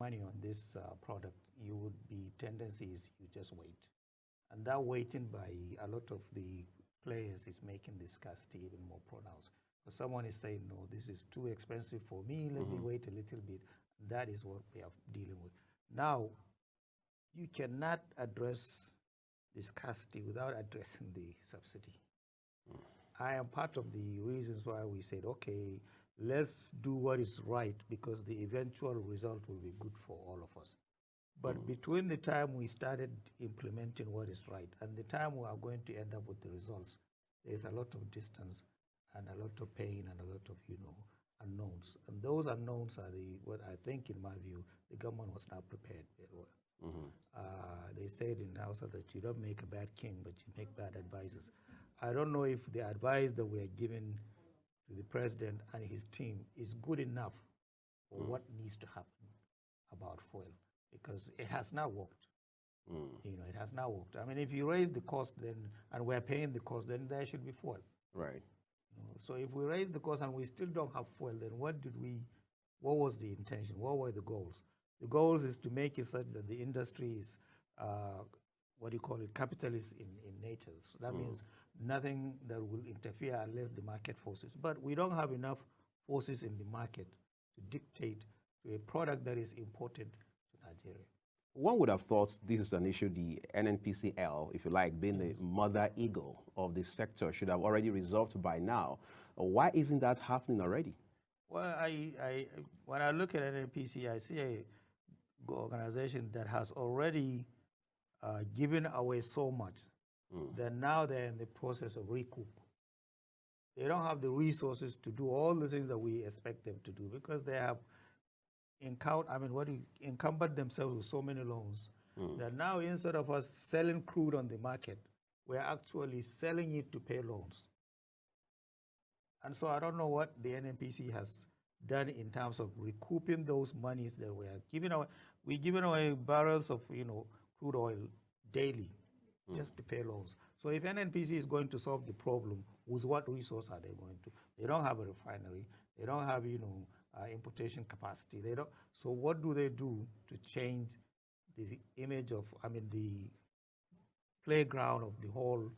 money on this product, you would be tendencies you just wait. And that waiting by a lot of the players is making the scarcity even more pronounced. So someone is saying, no, this is too expensive for me, let me wait a little bit. That is what we are dealing with. Now, you cannot address the scarcity without addressing the subsidy. I am part of the reasons why we said, okay, let's do what is right because the eventual result will be good for all of us. But between the time we started implementing what is right and the time we are going to end up with the results, there's a lot of distance and a lot of pain and a lot of, unknowns. And those unknowns are what I think, in my view, the government was not prepared very well. They said in Hausa that you don't make a bad king, but you make bad advisors. I don't know if the advice that we are giving to the president and his team is good enough for what needs to happen about fuel, because it has not worked. It has not worked. I mean, if you raise the cost, then and we're paying the cost, then there should be fuel. Right. So if we raise the cost and we still don't have fuel, then what was the intention? What were the goals? The goals is to make it such that the industry is, capitalist in nature. So that means nothing that will interfere unless the market forces. But we don't have enough forces in the market to dictate to a product that is imported to Nigeria. One would have thought this is an issue the NNPCL, if you like, being the mother eagle of this sector, should have already resolved by now. Why isn't that happening already? Well, when I look at NNPC, I see a organization that has already given away so much that now they're in the process of recoup. They don't have the resources to do all the things that we expect them to do because they have encumbered themselves with so many loans that now instead of us selling crude on the market, we're actually selling it to pay loans. And so I don't know what the NNPC has done in terms of recouping those monies that we are giving away. We're giving away barrels of crude oil daily just to pay loans. So if NNPC is going to solve the problem, with what resource are they going to? They don't have a refinery. They don't have importation capacity. They don't. So what do they do to change the image of, the playground of the whole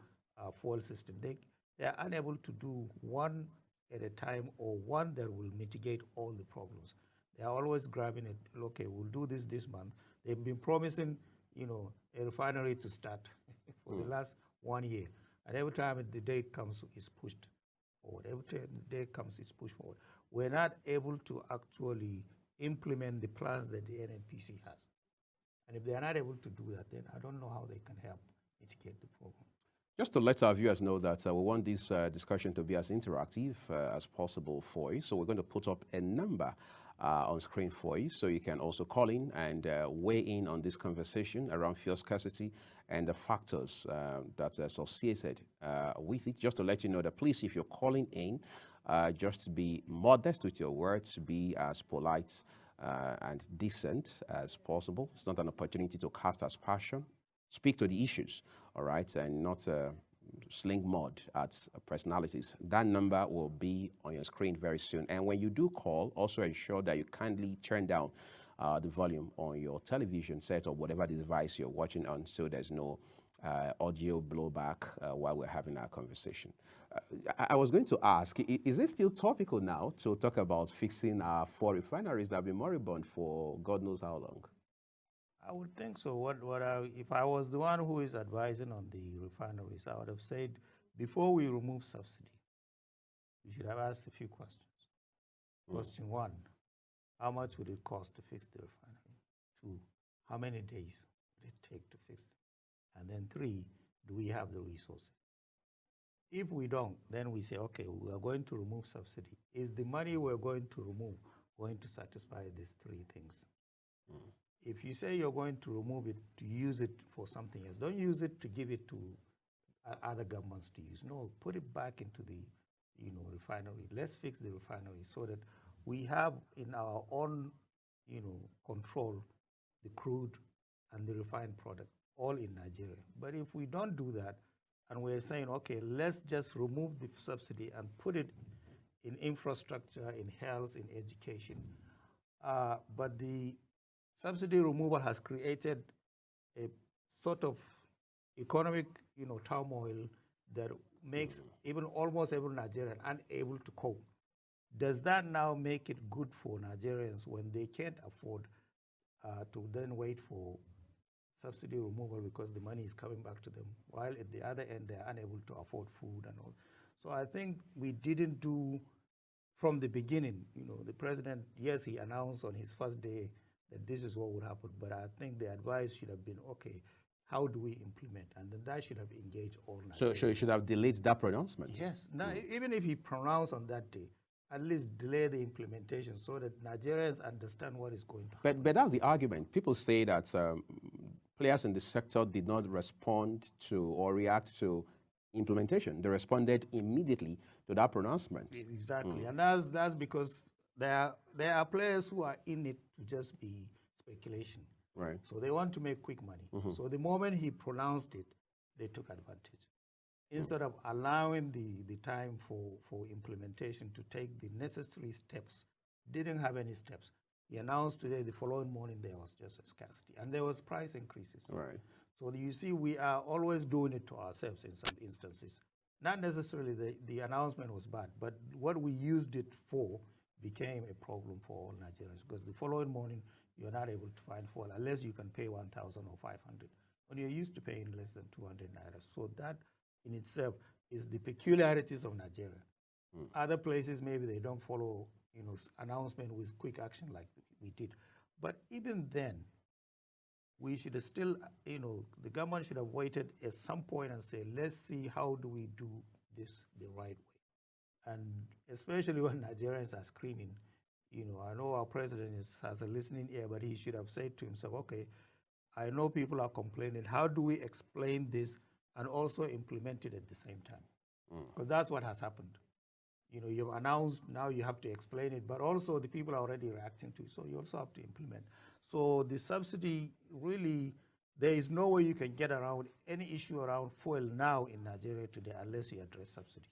fuel system? They are unable to do one at a time or one that will mitigate all the problems. They are always grabbing it. Okay, we'll do this month. They've been promising, a refinery to start for the last 1 year. And every time the date comes, it's pushed forward. Every time the date comes, it's pushed forward. We're not able to actually implement the plans that the NNPC has. And if they are not able to do that, then I don't know how they can help mitigate the problem. Just to let our viewers know that we want this discussion to be as interactive as possible for you. So we're going to put up a number on screen for you, so you can also call in and weigh in on this conversation around fuel scarcity and the factors that are associated with it. Just to let you know that, please, if you're calling in, just be modest with your words, be as polite and decent as possible. It's not an opportunity to cast aspersion. Speak to the issues, all right, and not sling mud at personalities. That number will be on your screen very soon. And when you do call, also ensure that you kindly turn down the volume on your television set or whatever device you're watching on, so there's no audio blowback while we're having our conversation. I was going to ask, is it still topical now to talk about fixing our 4 refineries that have been moribund for God knows how long? I would think so. If I was the one who is advising on the refineries, I would have said, before we remove subsidy, we should have asked a few questions. Question 1, how much would it cost to fix the refinery? 2, how many days would it take to fix it? And then 3, do we have the resources? If we don't, then we say, okay, we are going to remove subsidy. Is the money we're going to remove going to satisfy these 3 things? If you say you're going to remove it to use it for something else, don't use it to give it to other governments to use. No, put it back into the refinery. Let's fix the refinery so that we have in our own control the crude and the refined product all in Nigeria. But if we don't do that and we're saying, okay, let's just remove the subsidy and put it in infrastructure, in health, in education, but the subsidy removal has created a sort of economic, turmoil that makes even almost every Nigerian unable to cope. Does that now make it good for Nigerians when they can't afford to then wait for subsidy removal because the money is coming back to them, while at the other end they're unable to afford food and all? So I think we didn't do from the beginning. The president, yes, he announced on his first day that this is what would happen, but I think the advice should have been, okay, how do we implement? And then that should have engaged all Nigerians. So you should have delayed that pronouncement. Yes. Now, even if he pronounced on that day, at least delay the implementation so that Nigerians understand what is going to happen. But that's the argument. People say that players in the sector did not respond to or react to implementation. They responded immediately to that pronouncement. Exactly. And that's because there are players who are in it to just be speculation. Right. So they want to make quick money. So the moment he pronounced it, they took advantage. Instead of allowing the time for implementation to take the necessary steps, didn't have any steps. He announced today, the following morning, there was just a scarcity. And there was price increases. Right. So you see, we are always doing it to ourselves in some instances. Not necessarily the announcement was bad, but what we used it for became a problem for all Nigerians, because the following morning, you're not able to find fuel unless you can pay 1,000 or 500. When you're used to paying less than 200 naira. So that in itself is the peculiarities of Nigeria. Other places, maybe they don't follow, announcement with quick action like we did. But even then, we should still, the government should have waited at some point and say, let's see how do we do this the right way. And especially when Nigerians are screaming, I know our president has a listening ear, but he should have said to himself, okay, I know people are complaining. How do we explain this and also implement it at the same time? Because that's what has happened. You've announced, now you have to explain it, but also the people are already reacting to it, so you also have to implement. So the subsidy, really, there is no way you can get around any issue around fuel now in Nigeria today unless you address subsidy.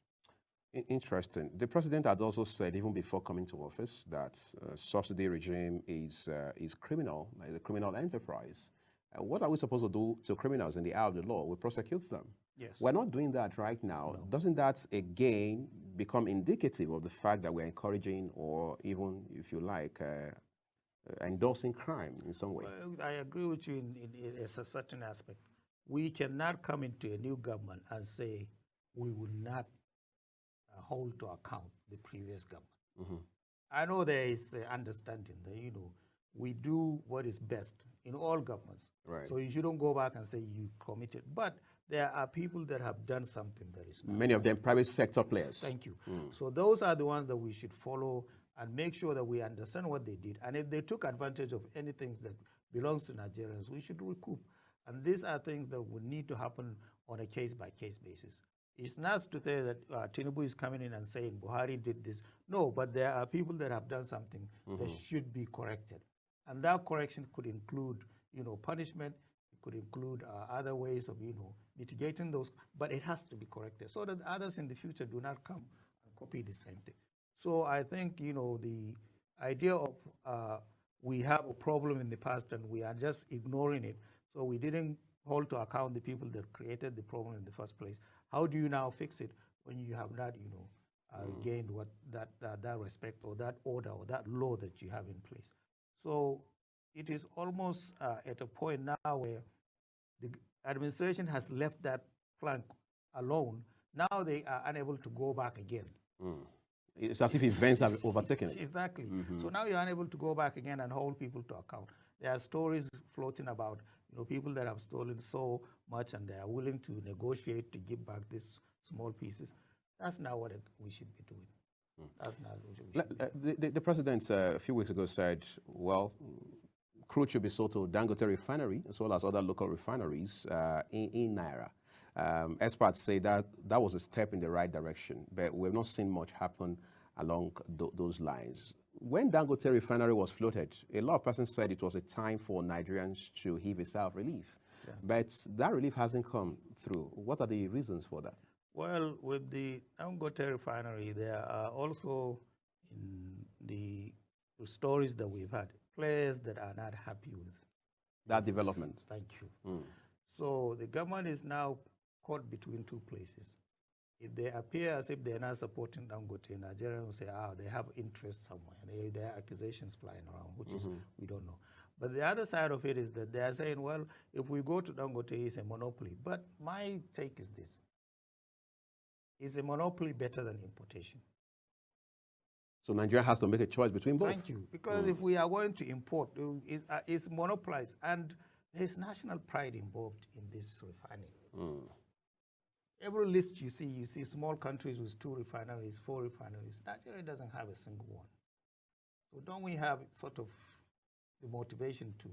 Interesting. The president had also said, even before coming to office, that subsidy regime is criminal, like a criminal enterprise. What are we supposed to do to criminals in the eye of the law? We prosecute them. Yes. We're not doing that right now. No. Doesn't that, again, become indicative of the fact that we're encouraging or even, if you like, endorsing crime in some way? Well, I agree with you in a certain aspect. We cannot come into a new government and say we will not hold to account the previous government. I know there is understanding that, we do what is best in all governments. Right. So you shouldn't go back and say you committed. But there are people that have done something that is not. Many of them private sector players. Thank you. So those are the ones that we should follow and make sure that we understand what they did. And if they took advantage of any things that belongs to Nigerians, we should recoup. And these are things that would need to happen on a case-by-case basis. It's not to say that Tinubu is coming in and saying Buhari did this. No, but there are people that have done something that should be corrected. And that correction could include, punishment. It could include other ways of, mitigating those. But it has to be corrected so that others in the future do not come and copy the same thing. So I think, the idea of we have a problem in the past and we are just ignoring it. So we didn't hold to account the people that created the problem in the first place. How do you now fix it when you have not, gained what that respect or that order or that law that you have in place? So it is almost at a point now where the administration has left that plank alone. Now they are unable to go back again. It's as if events have overtaken it. Exactly. So now you're unable to go back again and hold people to account. There are stories floating about, people that have stolen so much and they are willing to negotiate to give back these small pieces. That's not what we should be doing. That's not what we should be. The president a few weeks ago said, well, crude should be sold to Dangote refinery as well as other local refineries in Naira. Experts say that was a step in the right direction, but we've not seen much happen along those lines. When Dangote refinery was floated, a lot of persons said it was a time for Nigerians to heave a sigh of relief. Yeah. But that relief hasn't come through. What are the reasons for that? Well, with the Dangote refinery, there are also in the stories that we've had, players that are not happy with that development. Thank you. So the government is now caught between two places. If they appear as if they're not supporting Dangote, Nigerians will say, they have interest somewhere. There are accusations flying around, which is, we don't know. But the other side of it is that they are saying, well, if we go to Dangote, it's a monopoly. But my take is this. Is a monopoly better than importation? So Nigeria has to make a choice between both. Thank you. Because if we are going to import, it's monopolized. And there's national pride involved in this refining. Every list you see small countries with 2 refineries, 4 refineries. Nigeria doesn't have a single one. So don't we have sort of the motivation to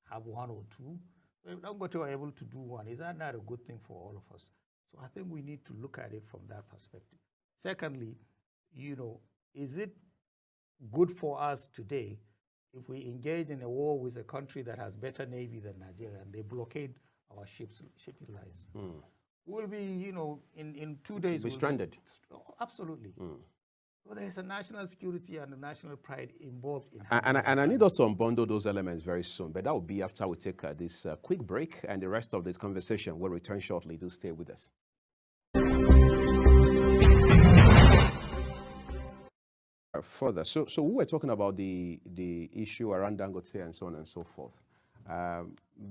have 1 or 2? So if Dangote are able to do 1, is that not a good thing for all of us? So I think we need to look at it from that perspective. Secondly, is it good for us today if we engage in a war with a country that has better navy than Nigeria and they blockade our shipping lines? We'll be, in 2 days. Be stranded. Absolutely. So there's a national security and a national pride involved in. And I need us to unbundle those elements very soon, but that will be after we take this quick break, and the rest of this conversation will return shortly. Do stay with us. Further, so we were talking about the issue around Dangote and so on and so forth.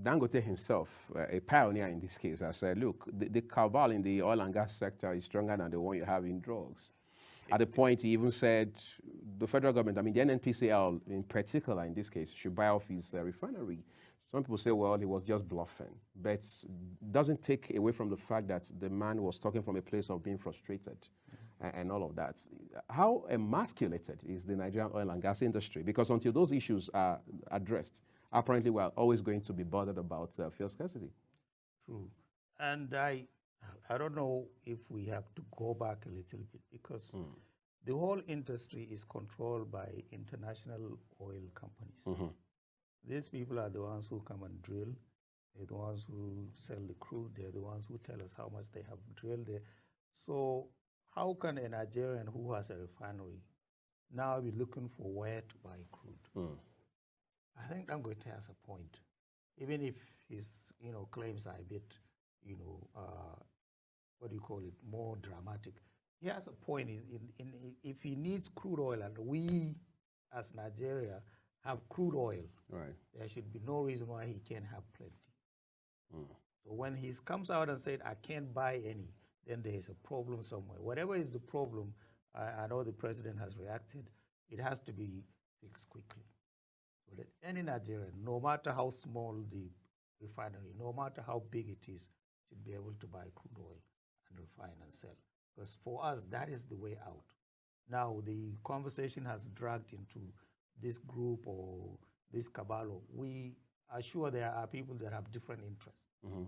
Dangote himself, a pioneer in this case, has said, look, the cabal in the oil and gas sector is stronger than the one you have in drugs. At the point, he even said the federal government, I mean, the NNPCL in particular in this case, should buy off his refinery. Some people say, well, he was just bluffing, but doesn't take away from the fact that the man was talking from a place of being frustrated and all of that. How emasculated is the Nigerian oil and gas industry? Because until those issues are addressed, apparently we're always going to be bothered about fuel scarcity. True. And I don't know if we have to go back a little bit, because the whole industry is controlled by international oil companies. These people are the ones who come and drill. They're the ones who sell the crude. They're the ones who tell us how much they have drilled there. So how can a Nigerian who has a refinery now be looking for where to buy crude? I think Dangote has a point, even if his claims are a bit more dramatic. He has a point. If he needs crude oil and we as Nigeria have crude oil, right, there should be no reason why he can't have plenty. So when he comes out and said, I can't buy any, then there is a problem somewhere. Whatever is the problem, I know the president has reacted, it has to be fixed quickly. So that any Nigerian, no matter how small the refinery, no matter how big it is, should be able to buy crude oil and refine and sell. Because for us, that is the way out. Now, the conversation has dragged into this group or this cabal. We are sure there are people that have different interests.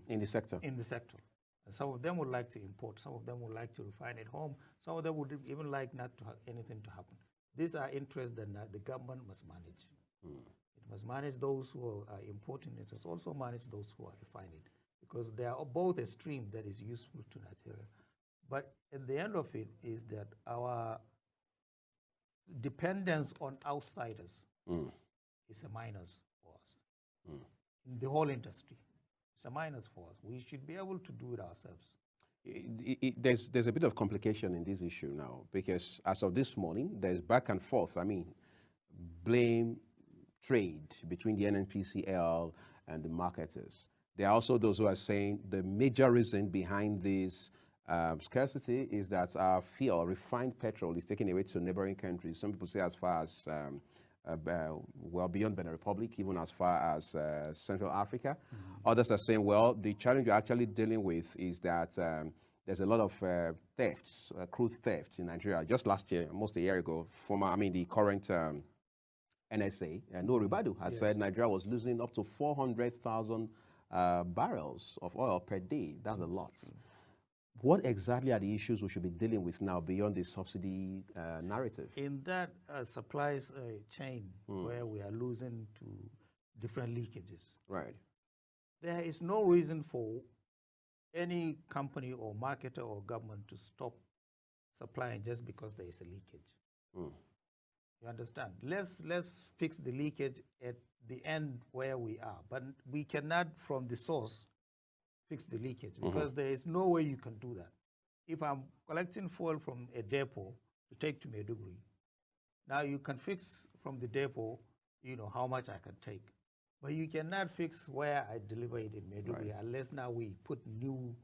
In the sector. In the sector. And some of them would like to import. Some of them would like to refine at home. Some of them would even like not to have anything to happen. These are interests that the government must manage. It must manage those who are importing it. It must also manage those who are refining, because they are both a stream that is useful to Nigeria. But at the end of it is that our dependence on outsiders is a minus for us. In the whole industry, it's a minus for us. We should be able to do it ourselves. There's a bit of complication in this issue now, because as of this morning, there's back and forth. I mean, blame trade between the NNPCL and the marketers. There are also those who are saying the major reason behind this scarcity is that our fuel, refined petrol, is taken away to neighboring countries. Some people say as far as, well, beyond Benin Republic, even as far as Central Africa. Others are saying, well, the challenge you're actually dealing with is that there's a lot of thefts, crude theft in Nigeria. Just last year, almost a year ago, the current NSA, No Ribadu, has said Nigeria was losing up to 400,000 barrels of oil per day. That's a lot. What exactly are the issues we should be dealing with now beyond the subsidy narrative? In that supplies chain where we are losing to different leakages, right, there is no reason for any company or marketer or government to stop supplying just because there is a leakage. You understand? Let's fix the leakage at the end where we are, but we cannot from the source fix the leakage because there is no way you can do that. If I'm collecting fuel from a depot to take to Maiduguri, now you can fix from the depot, how much I can take. But you cannot fix where I deliver it in Maiduguri unless now we put new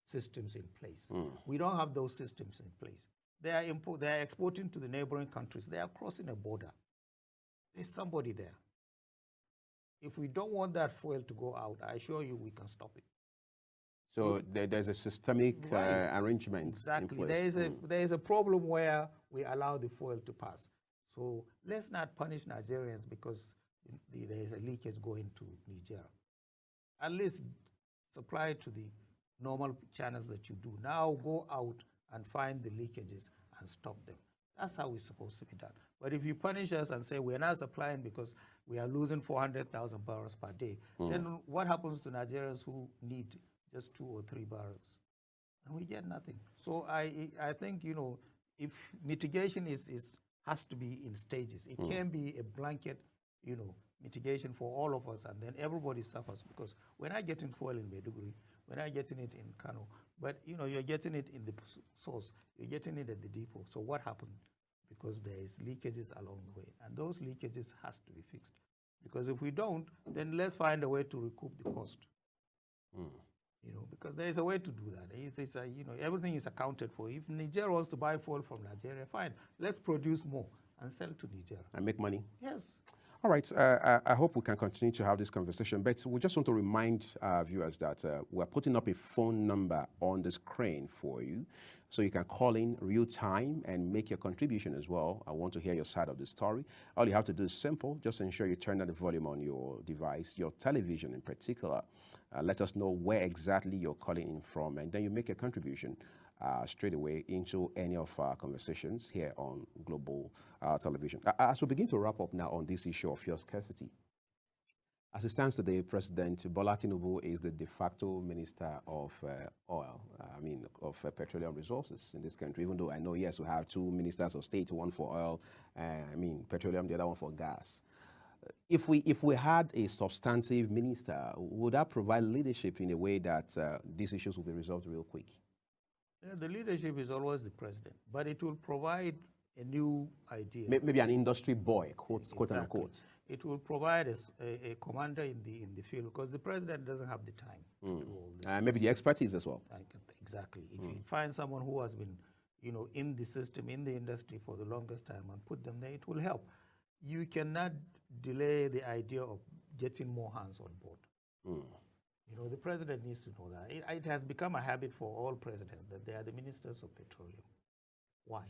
systems in place. We don't have those systems in place. They are exporting to the neighboring countries. They are crossing a border. There's somebody there. If we don't want that fuel to go out, I assure you we can stop it. So there's a systemic arrangement. Exactly. There is a problem where we allow the fuel to pass. So let's not punish Nigerians because there is a leakage going to Niger. At least supply to the normal channels that you do. Now go out and find the leakages and stop them. That's how it's supposed to be done. But if you punish us and say we're not supplying because we are losing 400,000 barrels per day, then what happens to Nigerians who need just 2 or 3 barrels? And we get nothing. So I think, if mitigation has to be in stages. It can't be a blanket, mitigation for all of us, and then everybody suffers because we're not getting fuel in Maiduguri, we're not getting it in Kano, but you're getting it in the source, you're getting it at the depot. So what happened? Because there is leakages along the way, and those leakages has to be fixed. Because if we don't, then let's find a way to recoup the cost. Because there is a way to do that. Everything is accounted for. If Niger wants to buy fuel from Nigeria, fine. Let's produce more and sell to Niger. And make money? Yes. All right. I hope we can continue to have this conversation, but we just want to remind our viewers that we're putting up a phone number on the screen for you, so you can call in real time and make your contribution as well. I want to hear your side of the story. All you have to do is simple. Just ensure you turn down the volume on your device, your television in particular. Let us know where exactly you're calling in from, and then you make a contribution straight away into any of our conversations here on Global Television. As we begin to wrap up now on this issue of fuel scarcity, as it stands today, President Bola Tinubu is the de facto minister of oil, of petroleum resources in this country, even though I know, yes, we have 2 ministers of state, one for oil, petroleum, the other one for gas. If we had a substantive minister, would that provide leadership in a way that these issues will be resolved real quick? Yeah, the leadership is always the president, but it will provide a new idea. Maybe an industry boy, quote unquote. It will provide a commander in the field, because the president doesn't have the time to do all this. Maybe the expertise as well. Exactly. If you find someone who has been, in the system, in the industry for the longest time and put them there, it will help. You cannot delay the idea of getting more hands on board. The president needs to know that. It has become a habit for all presidents that they are the ministers of petroleum. Why?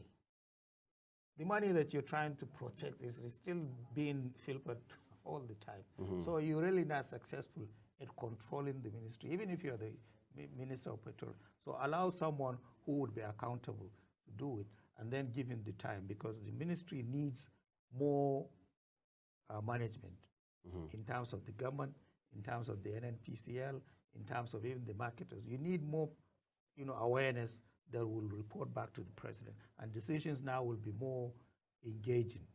The money that you're trying to protect is still being filtered all the time. So you're really not successful at controlling the ministry, even if you're the minister of petroleum. So allow someone who would be accountable to do it, and then give him the time, because the ministry needs more management in terms of the government, in terms of the NNPCL, in terms of even the marketers. You need more, awareness that will report back to the president, and decisions now will be more engaging.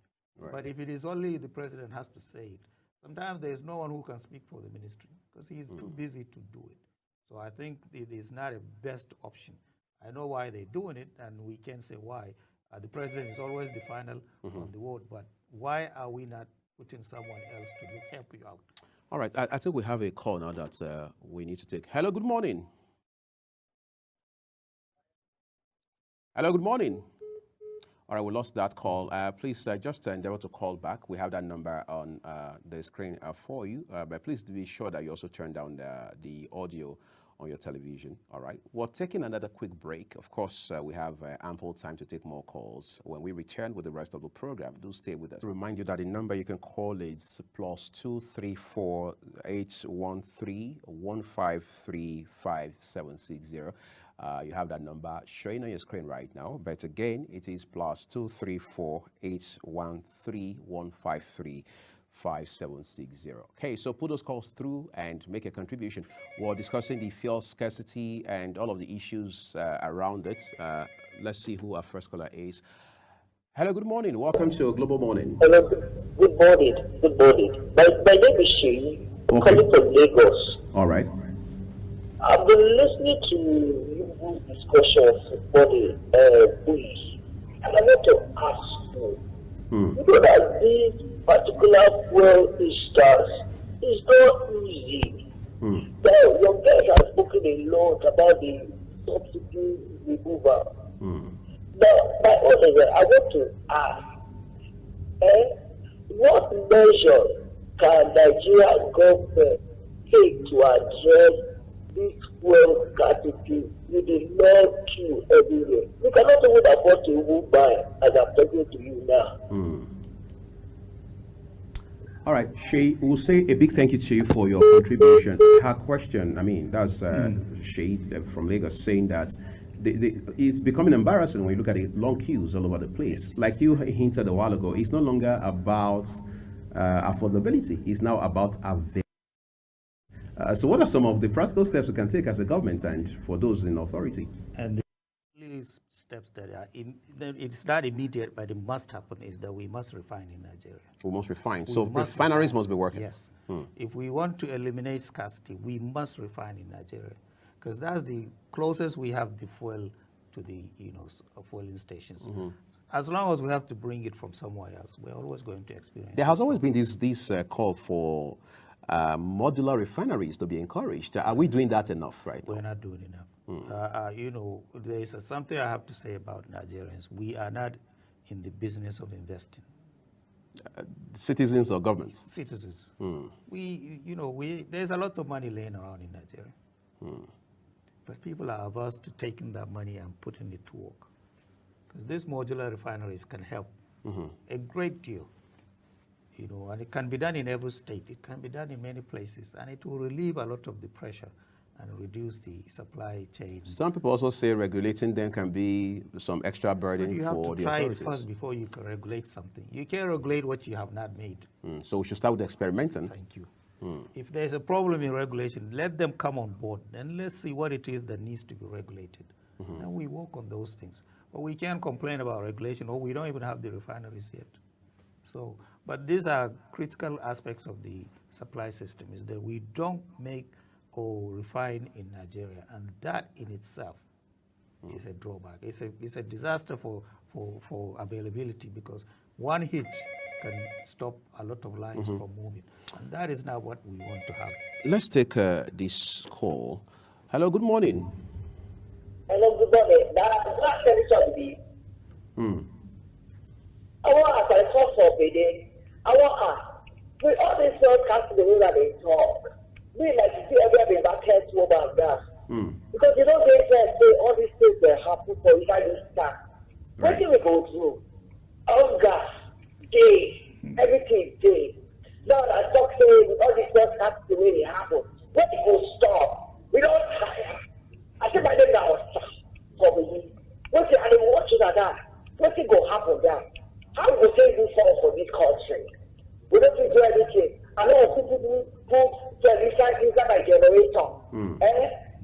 But if it is only the president has to say it, sometimes there is no one who can speak for the ministry because he's too busy to do it. So I think it is not a best option. I know why they're doing it, and we can say why. The president is always the final on the vote, but why are we not putting someone else to help you out? All right, I think we have a call now that we need to take. Hello, good morning. Hello, good morning. All right, we lost that call. Please just endeavor to call back. We have that number on the screen for you, but please be sure that you also turn down the audio on your television. All right, we're taking another quick break. Of course, we have ample time to take more calls. When we return with the rest of the program, do stay with us. To remind you that the number you can call is +234 813 153 5760. You have that number showing on your screen right now, but again, it is +234 813 153 5760. Okay, so put those calls through and make a contribution. We're discussing the fuel scarcity and all of the issues around it. Let's see who our first caller is. Hello, good morning. Welcome to Global Morning. Hello, good morning. Good morning. My name is Shay. I'm Okay. calling from Lagos. All right. I've been listening to you discussions for the week, and I want to ask you. You know that this particular fuel is not easy. Now, your guys have spoken a lot about the subsidy removal. Now, my own is that I want to ask. What measures can Nigeria government take to address this fuel scarcity with the long queue everywhere? We cannot even afford to even buy, as I'm talking to you now. All right, Shay, we'll say a big thank you to you for your contribution. Her question, I mean, that's Shay from Lagos saying that it's becoming embarrassing when you look at the long queues all over the place. Like you hinted a while ago, it's no longer about affordability, it's now about availability. So what are some of the practical steps we can take as a government and for those in authority? And the only steps that are it's not immediate, but it must happen is that we must refine in Nigeria. We must refine. So refineries must be working. Yes. If we want to eliminate scarcity, we must refine in Nigeria, because that's the closest we have the fuel to the fueling stations. As long as we have to bring it from somewhere else, we're always going to experience. There has always been this call for modular refineries to be encouraged. Are we doing that enough right now? We're not doing enough. There is something I have to say about Nigerians. We are not in the business of investing. Citizens or government? Citizens. There's a lot of money laying around in Nigeria. But people are averse to taking that money and putting it to work. Because these modular refineries can help a great deal. And it can be done in every state. It can be done in many places. And it will relieve a lot of the pressure and reduce the supply chain. Some people also say regulating them can be some extra burden for the authorities. You have to try it first before you can regulate something. You can't regulate what you have not made. So we should start with experimenting. Thank you. If there's a problem in regulation, let them come on board. Then let's see what it is that needs to be regulated. And we work on those things. But we can't complain about regulation, or we don't even have the refineries yet. So, but these are critical aspects of the supply system, is that we don't make or refine in Nigeria, and that in itself is a drawback. It's a disaster for availability, because one hitch can stop a lot of lines from moving, and that is not what we want to have. Let's take this call. Hello, good morning. Hello, good morning. That's the I want to talk for a day. I want to with all these broadcasts, the way that they talk, we like to see everybody back here to about that. Because you don't get there, say all these things that happen for you guys to start. What do we go through? All gas, day, everything day. Now I talk saying with all these broadcasts, the way they happen, when it will stop, we don't tire. I think my name now for me. What's it? I didn't watch it like that. What's it going to happen there? How will we take this fall for this country? We don't do anything. I know people put the recycling inside my generator.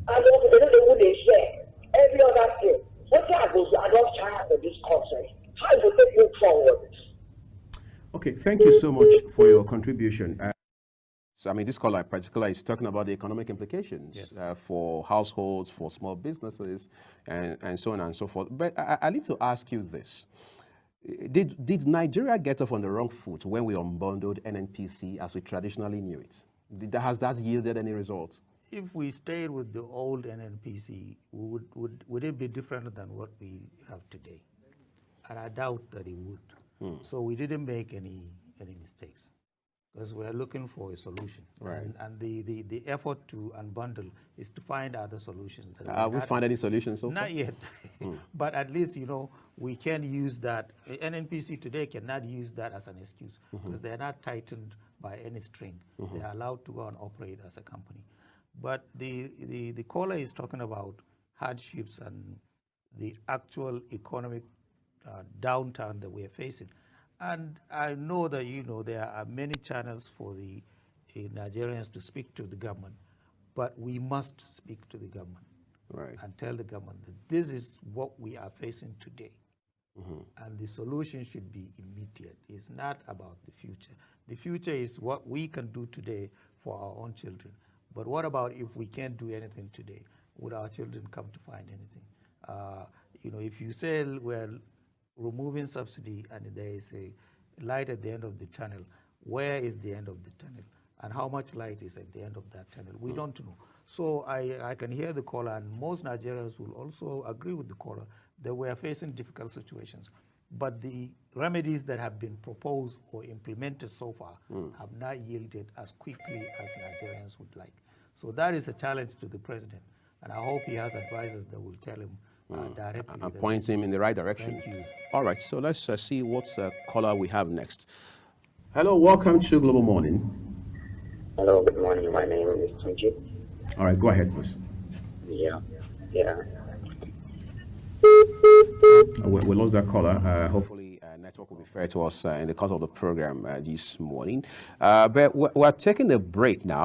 I know they don't know who they share. Every other thing. What can I go to? I don't try for this country. How will we take it forward? Okay, thank you so much for your contribution. So, I mean, this caller in particular is talking about the economic implications for households, for small businesses, and so on and so forth. But I need to ask you this. Did Nigeria get off on the wrong foot when we unbundled NNPC as we traditionally knew it? Has that yielded any results? If we stayed with the old NNPC, would it be different than what we have today? And I doubt that it would. So we didn't make any mistakes, because we're looking for a solution. Right. And the effort to unbundle is to find other solutions. Have we found any solutions so far? Not yet. But at least, we can use that. NNPC today cannot use that as an excuse, because they're not tightened by any string. They're allowed to go and operate as a company. But the caller is talking about hardships and the actual economic downturn that we are facing. And I know that, there are many channels for the Nigerians to speak to the government, but we must speak to the government and tell the government that this is what we are facing today. And the solution should be immediate. It's not about the future. The future is what we can do today for our own children. But what about if we can't do anything today? Would our children come to find anything? If you say we're removing subsidy and there is a light at the end of the tunnel, where is the end of the tunnel? And how much light is at the end of that tunnel? We don't know. So I can hear the caller, and most Nigerians will also agree with the caller that we are facing difficult situations. But the remedies that have been proposed or implemented so far have not yielded as quickly as Nigerians would like. So that is a challenge to the president. And I hope he has advisors that will tell him directly. And point him in the right direction. Thank you. All right, so let's see what caller we have next. Hello, welcome to Global Morning. Hello, good morning. My name is Tunji. All right, go ahead, please. Yeah. We lost that caller. Hopefully, network will be fair to us in the course of the program this morning. But we're taking a break now.